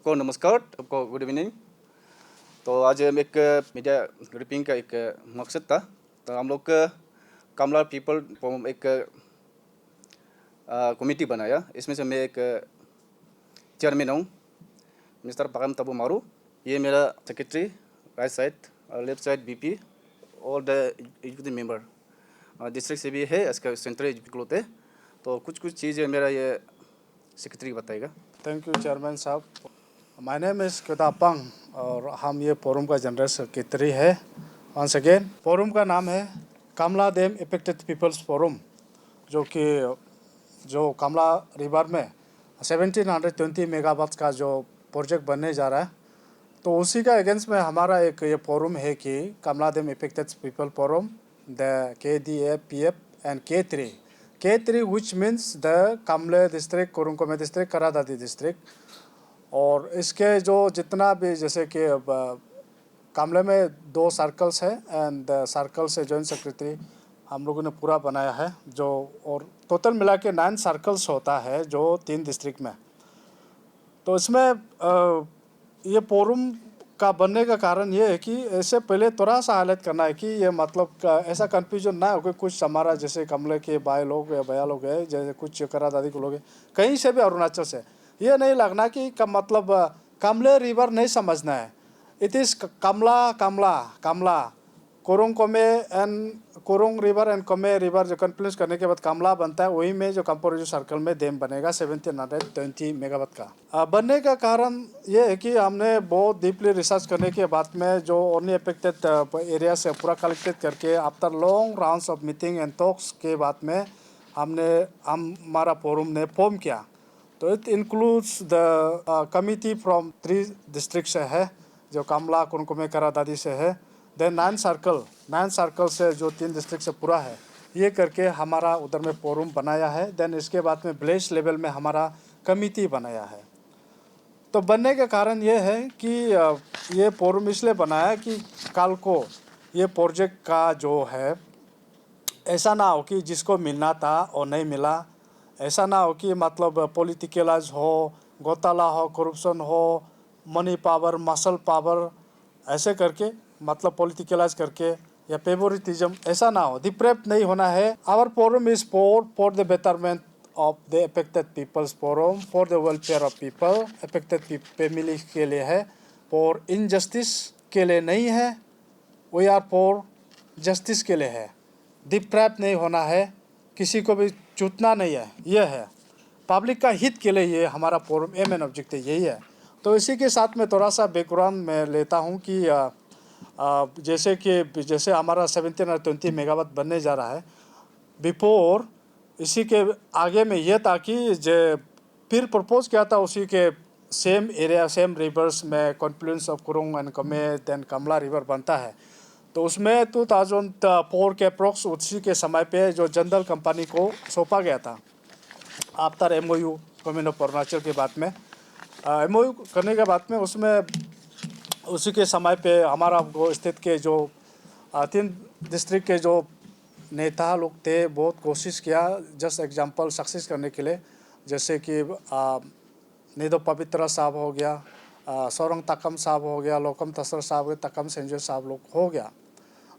सबको नमस्कार, सबको गुड इवनिंग। तो आज एक मीडिया ग्रुपिंग का एक मकसद था। तो हम लोग कमला पीपल फॉर्म एक कमेटी बनाया। इसमें से मैं एक चेयरमैन हूँ, मिस्टर पकम तबू मारू। ये मेरा secretary, right side, left side BP, और द एग्जीक्यूटिव मेंबर डिस्ट्रिक्ट से भी है, इसका सेंट्रल एग्जीक्यूटिव होते। तो कुछ चीज़ें मेरा ये सेक्रेटरी बताएगा। थैंक यू चेयरमैन साहब। माय नेम इज़ कितापंग और हम ये फोरम का जनरल सेक्रेटरी है। वंस अगेन फोरम का नाम है कमला डैम इफेक्टेड पीपल्स फोरम, जो कमला रिवर में 1720 मेगावाट का जो प्रोजेक्ट बनने जा रहा है, तो उसी का अगेंस्ट में हमारा एक ये फोरम है कि Kamla dam affected people forum, the KDAPF and K3 which means the Kamle district, Kurung Kumey district, Kra Daadi district. और इसके जो जितना भी जैसे कि कमले में 2 सर्कल्स है एंड सर्कल से जॉइंट सेक्रेटरी हम लोगों ने पूरा बनाया है, जो और टोटल मिला के 9 सर्कल्स होता है जो 3 डिस्ट्रिक्ट में। तो इसमें ये फोरम का बनने का कारण ये है कि ऐसे पहले थोड़ा सा हाईलाइट करना है कि ये मतलब ऐसा कन्फ्यूजन ना हो कि कुछ हमारा जैसे कमले के भाई लोग या भैया लोग हैं, जैसे कुछ करा दादी को लोग हैं कहीं से भी, अरुणाचल से, ये नहीं लगना कि मतलब कमले रिवर नहीं समझना है। It is Kamla Kurung Kumey and Kurung river and Kumey river जो कन्फ्लुएंस करने के बाद कमला बनता है, वही में जो कंपोजिट सर्कल में डैम बनेगा 1720 मेगावाट का। बनने का कारण ये है कि हमने बहुत डीपली रिसर्च करने के बाद में जो ओनली अफेक्टेड एरिया से पूरा कलेक्टेड करके after long rounds of meeting and talks के बाद में हमारा फोरम ने फॉर्म किया। तो it includes the committee from 3 district से है, जो कमला, कुरुंकोमे, करादादी से है। देन 9 सर्कल से जो 3 डिस्ट्रिक्ट से पूरा है, ये करके हमारा उधर में फोरम बनाया है। देन इसके बाद में विलेज लेवल में हमारा कमिटी बनाया है। तो बनने का कारण ये है कि ये फोरम इसलिए बनाया कि कल को ये प्रोजेक्ट का जो है ऐसा ना हो कि जिसको मिलना था और नहीं मिला, ऐसा ना हो कि मतलब पॉलिटिकलाइज हो, घोटाला हो, करप्शन हो, मनी पावर, मसल पावर, ऐसे करके मतलब पॉलिटिकलाइज करके या फेवरिटिज्म, ऐसा ना हो, डिप्रेप्ट नहीं होना है। Our forum is for the betterment of the affected peoples forum, for the welfare of people, affected family के लिए है, फॉर इनजस्टिस के लिए नहीं है। वी आर फॉर जस्टिस के लिए है, डिप्रेप्ट नहीं होना है, किसी को भी चूतना नहीं है, ये है पब्लिक का हित के लिए। ये हमारा फोरम एम एंड ऑब्जेक्टिव यही है। तो इसी के साथ में थोड़ा सा बैकग्राउंड में लेता हूँ कि जैसे हमारा 1720 मेगावाट बनने जा रहा है, बिफोर इसी के आगे में ये था कि फिर प्रपोज किया था उसी के सेम एरिया, सेम रिवर्स में confluence of Kurung and Kumey then Kamla river बनता है। तो उसमें 2004 के अप्रोक्स उसी के समय पे जो जनरल कंपनी को सौंपा गया था after MOU government of Arunachal के बाद में। MOU करने के बाद में उसमें उसी के समय पे हमारा वो स्टेट के जो 3 डिस्ट्रिक्ट के जो नेता लोग थे, बहुत कोशिश किया जस्ट एग्जांपल सक्सेस करने के लिए, जैसे कि निदो पवित्रा साहब हो गया, सोरंग तकम साहब हो गया, लोकम तसर साहब हो गया, तकम सेंजो साहब लोग हो गया,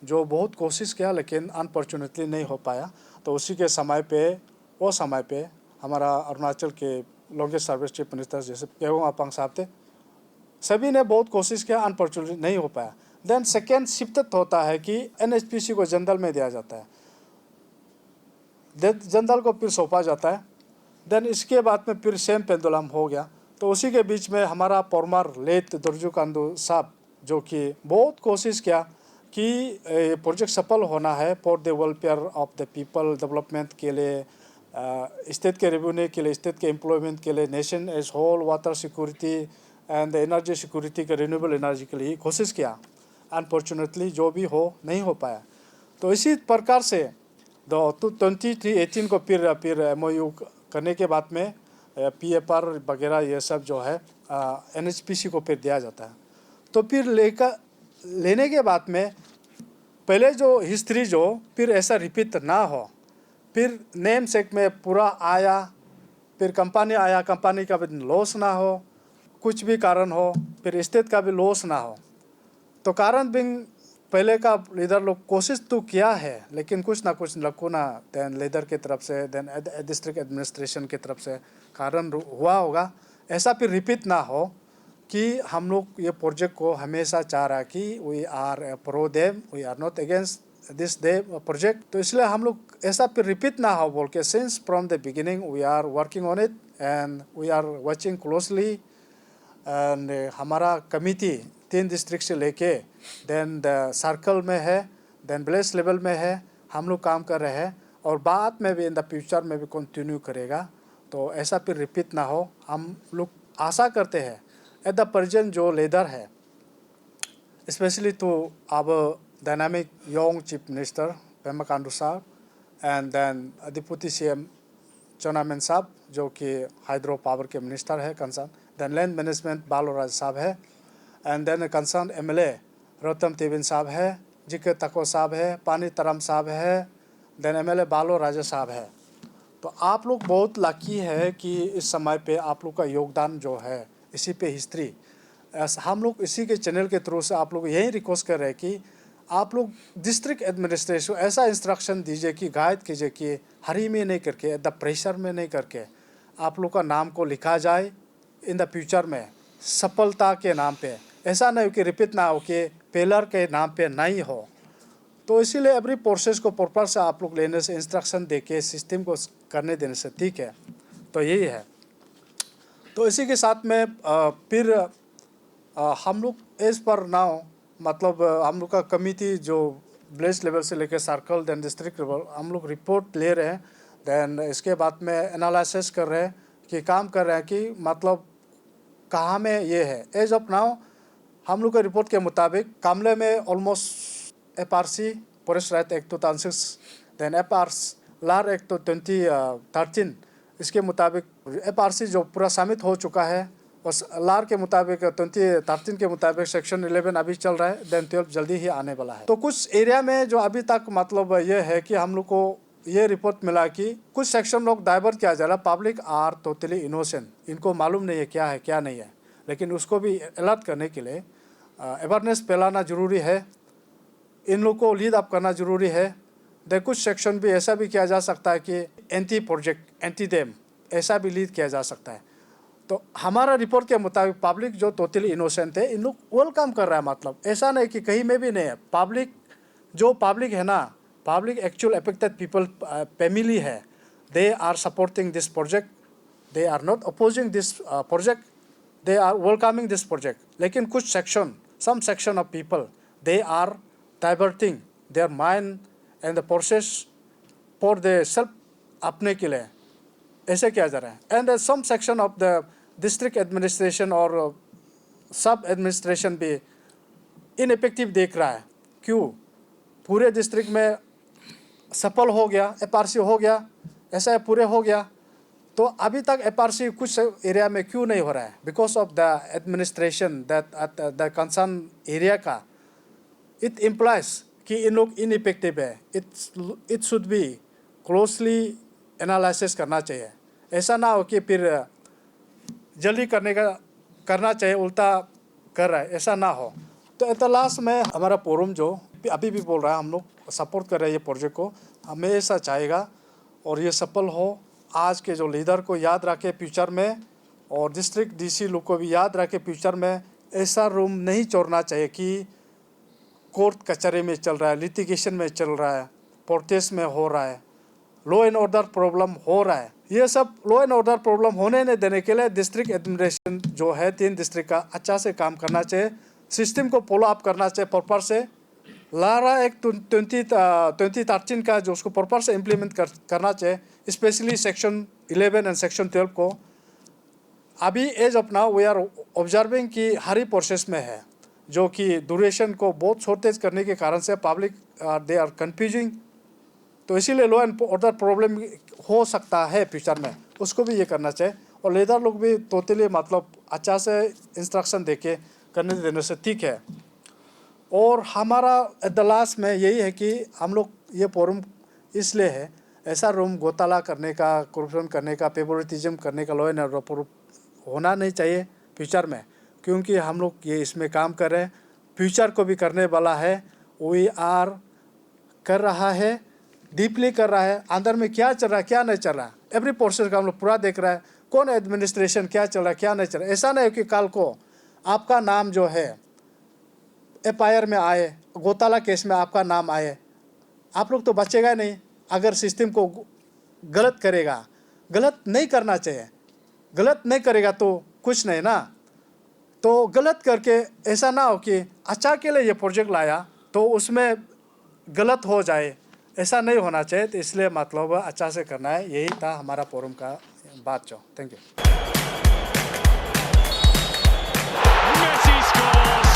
जो बहुत कोशिश किया लेकिन अनफॉर्चुनेटली नहीं हो पाया। तो उसी के समय पे हमारा अरुणाचल के लॉन्गेस्ट सर्विस चीफ मिनिस्टर जैसे पेगोंग अपांग साहब थे, सभी ने बहुत कोशिश किया, अनफॉर्चुनेटली नहीं हो पाया। देन सेकेंड शिफ्ट होता है कि NHPC को जनरल में दिया जाता है, जनरल को फिर सौंपा जाता है। देन इसके बाद में फिर सेम पेंडुलम हो गया। तो उसी के बीच में हमारा फॉर्मर लेट दुर्जू कांदू साहब, जो कि बहुत कोशिश किया कि प्रोजेक्ट सफल होना है for the welfare of the people, development के लिए, स्टेट के रेवेन्यू के लिए, स्टेट के एम्प्लॉयमेंट के लिए, nation as whole, water security and energy security के, रिन्यूएबल एनर्जी के लिए कोशिश किया। अनफॉर्चुनेटली जो भी हो नहीं हो पाया। तो इसी प्रकार से 2018 को फिर MOU करने के बाद में PFR वगैरह ये सब जो है NHPC को फिर दिया जाता है। तो फिर लेने के बाद में पहले जो हिस्ट्री जो फिर ऐसा रिपीट ना हो, फिर नेम सेक में पूरा आया, फिर कंपनी आया, कंपनी का भी लॉस ना हो, कुछ भी कारण हो, फिर स्टेट का भी लॉस ना हो। तो कारण बिंग पहले का लीडर लोग कोशिश तो किया है, लेकिन कुछ ना कुछ लकुना देन लीडर की तरफ से, देन डिस्ट्रिक्ट एडमिनिस्ट्रेशन की तरफ से कारण हुआ होगा। ऐसा फिर रिपीट ना हो कि हम लोग ये प्रोजेक्ट को हमेशा चाह रहा है कि we are pro them, we are not against this they project. तो इसलिए हम लोग ऐसा फिर रिपीट ना हो बोल के since from the beginning we are working on it and we are watching closely. And हमारा कमिटी 3 डिस्ट्रिक्ट से लेके देन द सर्कल में है, देन विलेज लेवल में है, हम लोग काम कर रहे हैं और बाद में भी इन द फ्यूचर में भी कंटिन्यू करेगा। तो ऐसा फिर रिपीट ना हो, हम लोग आशा करते हैं एट द प्रेजेंट जो लीडर है, specially to our dynamic young chief minister Pema Khandu sahab and then deputy CM Chowna Mein sahab जो कि हाइड्रो पावर के मिनिस्टर है concern, then land management Balo Raj sahab है, and then concern MLA Rotam Tebin sahab है, जिके तको साहब है, पानी तरम साहब है, देन MLA बालो राजा साहब है। तो आप लोग बहुत लकी है कि इस समय पे आप लोग का योगदान जो है इसी पे हिस्ट्री, हम लोग इसी के चैनल के थ्रू से आप लोग यही रिक्वेस्ट कर रहे हैं कि आप लोग डिस्ट्रिक्ट एडमिनिस्ट्रेशन ऐसा इंस्ट्रक्शन दीजिए कि गाइड कीजिए कि हरी में नहीं करके, द प्रेशर में नहीं करके आप लोग का नाम को लिखा जाए इन द फ्यूचर में सफलता के नाम पे। ऐसा नहीं हो कि रिपीट ना हो कि फेलर के नाम पे नहीं हो। तो इसीलिए एवरी प्रोसेस को प्रॉपर से आप लोग लेने से, इंस्ट्रक्शन दे के सिस्टम को करने देने से ठीक है। तो यही है। तो इसी के साथ में फिर हम लोग एज पर नाउ मतलब हम लोग का कमिटी जो विलेज लेवल से लेकर सर्कल देन डिस्ट्रिक्ट लेवल हम लोग रिपोर्ट ले रहे हैं, देन इसके बाद में एनालिसिस कर रहे हैं कि काम कर रहे हैं कि मतलब कहाँ में ये है। एज ऑफ नाउ हम लोग के रिपोर्ट के मुताबिक कामले में almost FRC forest right act 2006 then LARR act 2013 इसके मुताबिक FRC जो पूरा सबमिट हो चुका है और लार के मुताबिक 2013 के मुताबिक सेक्शन 11 अभी चल रहा है, देन 12 जल्दी ही आने वाला है। तो कुछ एरिया में जो अभी तक मतलब ये है कि हम लोग को ये रिपोर्ट मिला कि कुछ सेक्शन लोग डाइवर्ट किया जा रहा है, पब्लिक आर टोटली इनोसेंट, इनको मालूम नहीं है क्या नहीं है, लेकिन उसको भी अलर्ट करने के लिए अवेयरनेस फैलाना ज़रूरी है, इन लोग को लीड अप करना ज़रूरी है। देन कुछ सेक्शन भी ऐसा भी किया जा सकता है कि एंटी प्रोजेक्ट एंटी डैम ऐसा भी लीड किया जा सकता है। तो हमारा रिपोर्ट के मुताबिक पब्लिक जो टोटली इनोसेंट है इन लोग वेलकम कर रहा है, मतलब ऐसा नहीं कि कहीं में भी नहीं है। पब्लिक जो पब्लिक है ना, public actual affected people family है, they are supporting this project, they are not opposing this project, they are welcoming this project. लेकिन कुछ section some section of people they are diverting their mind and the process for the self अपने के लिए ऐसे किया जा रहा है। And some section of the district administration और सब एडमिनिस्ट्रेशन भी इनइफेक्टिव देख रहा है। क्यों? पूरे डिस्ट्रिक्ट में सफल हो गया, FRC हो गया, ऐसा पूरे हो गया, तो अभी तक FRC कुछ एरिया में क्यों नहीं हो रहा है? Because of the administration that the concern area का इट इम्प्लाइज कि इन लोग इनइफेक्टिव है। It should be closely analysis करना चाहिए। ऐसा ना हो कि फिर जल्दी करना चाहिए उल्टा कर रहा है, ऐसा ना हो। तो एट द लास्ट में हमारा फोरम जो अभी भी बोल रहा है, हम लोग सपोर्ट कर रहे हैं ये प्रोजेक्ट को, हमेशा चाहेगा और ये सफल हो। आज के जो लीडर को याद रखे फ्यूचर में, और डिस्ट्रिक्ट DC लोग को भी याद रखे फ्यूचर में, ऐसा रूम नहीं छोड़ना चाहिए कि कोर्ट कचहरी में चल रहा है, लिटिगेशन में चल रहा है, प्रोटेस्ट में हो रहा है, लॉ एंड ऑर्डर प्रॉब्लम हो रहा है। ये सब लॉ एंड ऑर्डर प्रॉब्लम होने नहीं देने के लिए डिस्ट्रिक्ट एडमिनिस्ट्रेशन जो है 3 डिस्ट्रिक्ट का अच्छा से काम करना चाहिए, सिस्टम को फॉलो अप करना चाहिए प्रॉपर से। लारा एक्ट 2013 का जो उसको प्रॉपर से इम्प्लीमेंट करना चाहिए, स्पेशली सेक्शन 11 एंड सेक्शन 12 को। अभी as of now we are observing कि हरी प्रोसेस में है, जो कि ड्यूरेशन को बहुत शॉर्टेज करने के कारण से पब्लिक दे आर कन्फ्यूजिंग। तो इसीलिए लॉ एंड ऑर्डर प्रॉब्लम हो सकता है फ्यूचर में, उसको भी ये करना चाहिए। और लीडर लोग भी टोटली मतलब अच्छा से इंस्ट्रक्शन देके करने देने से ठीक है। और हमारा एट द लास्ट में यही है कि हम लोग ये फोरम इसलिए है, ऐसा रूम घोटाला करने का, करप्शन करने का, फेवरेटिज्म करने का लॉ एंड ऑर्डर होना नहीं चाहिए फ्यूचर में, क्योंकि हम लोग ये इसमें काम कर रहे हैं, फ्यूचर को भी करने वाला है। वी आर कर रहा है, डीपली कर रहा है, अंदर में क्या चल रहा है क्या नहीं चल रहा है, एवरी प्रोसेस का हम लोग पूरा देख रहा है, कौन एडमिनिस्ट्रेशन क्या चल रहा है क्या नहीं चल रहा है। ऐसा नहीं कि कल को आपका नाम जो है FIR में आए, घोटाला केस में आपका नाम आए, आप लोग तो बचेगा नहीं। अगर सिस्टम को गलत करेगा, गलत नहीं करना चाहिए, गलत नहीं करेगा तो कुछ नहीं ना। तो गलत करके ऐसा ना हो कि अच्छा के लिए ये प्रोजेक्ट लाया तो उसमें गलत हो जाए, ऐसा नहीं होना चाहिए। तो इसलिए मतलब अच्छा से करना है, यही था हमारा फोरम का बात जो। Thank you. Messi scores.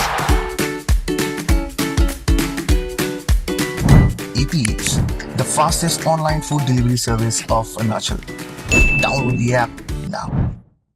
EP Eats, the fastest online food delivery service of Arunachal. Download the app now.